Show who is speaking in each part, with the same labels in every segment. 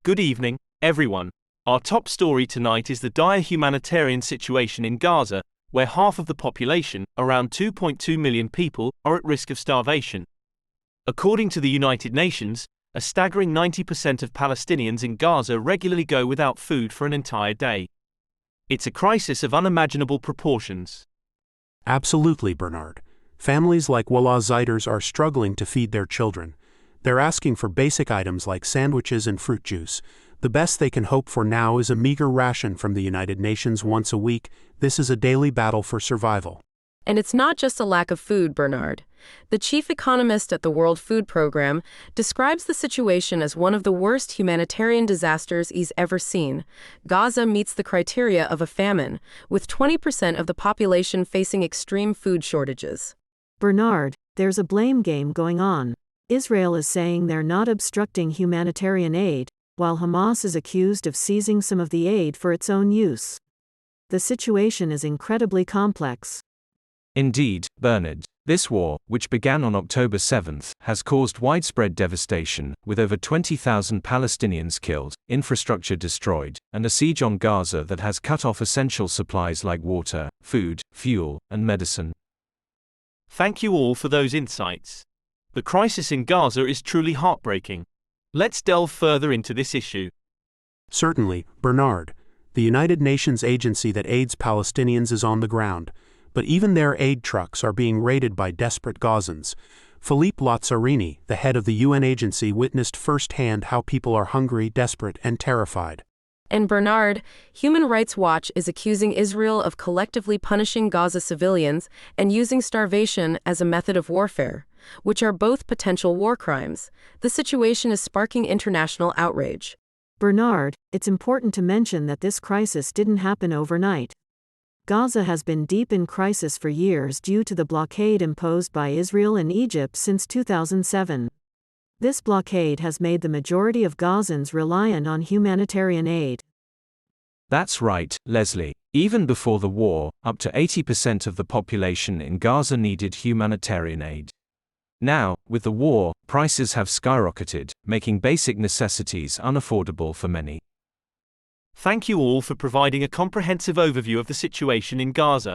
Speaker 1: Good evening, everyone. Our top story tonight is the dire humanitarian situation in Gaza, where half of the population, around 2.2 million people, are at risk of starvation. According to the United Nations, a staggering 90% of Palestinians in Gaza regularly go without food for an entire day. It's a crisis of unimaginable proportions.
Speaker 2: Absolutely, Bernard. Families like Wallah Zaiders are struggling to feed their children. They're asking for basic items like sandwiches and fruit juice. The best they can hope for now is a meager ration from the United Nations once a week. This is a daily battle for survival.
Speaker 3: And it's not just a lack of food, Bernard. The chief economist at the World Food Program describes the situation as one of the worst humanitarian disasters he's ever seen. Gaza meets the criteria of a famine, with 20% of the population facing extreme food shortages.
Speaker 4: Bernard, there's a blame game going on. Israel is saying they're not obstructing humanitarian aid, while Hamas is accused of seizing some of the aid for its own use. The situation is incredibly complex.
Speaker 5: Indeed, Bernard. This war, which began on October 7, has caused widespread devastation, with over 20,000 Palestinians killed, infrastructure destroyed, and a siege on Gaza that has cut off essential supplies like water, food, fuel, and medicine.
Speaker 1: Thank you all for those insights. The crisis in Gaza is truly heartbreaking. Let's delve further into this issue.
Speaker 2: Certainly, Bernard. The United Nations agency that aids Palestinians is on the ground, but even their aid trucks are being raided by desperate Gazans. Philippe Lazzarini, the head of the UN agency, witnessed firsthand how people are hungry, desperate, and terrified.
Speaker 3: And Bernard, Human Rights Watch is accusing Israel of collectively punishing Gaza civilians and using starvation as a method of warfare, which are both potential war crimes. The situation is sparking international outrage.
Speaker 4: Bernard, it's important to mention that this crisis didn't happen overnight. Gaza has been deep in crisis for years due to the blockade imposed by Israel and Egypt since 2007. This blockade has made the majority of Gazans reliant on humanitarian aid.
Speaker 5: That's right, Leslie. Even before the war, up to 80% of the population in Gaza needed humanitarian aid. Now, with the war, prices have skyrocketed, making basic necessities unaffordable for many.
Speaker 1: Thank you all for providing a comprehensive overview of the situation in Gaza.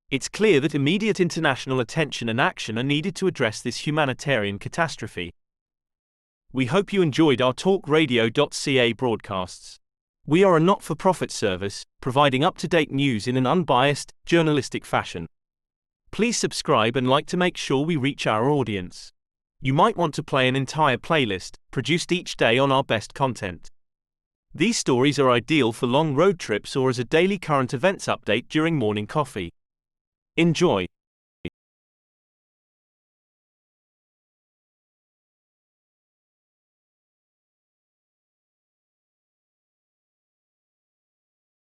Speaker 1: It's clear that immediate international attention and action are needed to address this humanitarian catastrophe. We hope you enjoyed our talkradio.ca broadcasts. We are a not-for-profit service, providing up-to-date news in an unbiased, journalistic fashion. Please subscribe and like to make sure we reach our audience. You might want to play an entire playlist, produced each day on our best content. These stories are ideal for long road trips or as a daily current events update during morning coffee. Enjoy!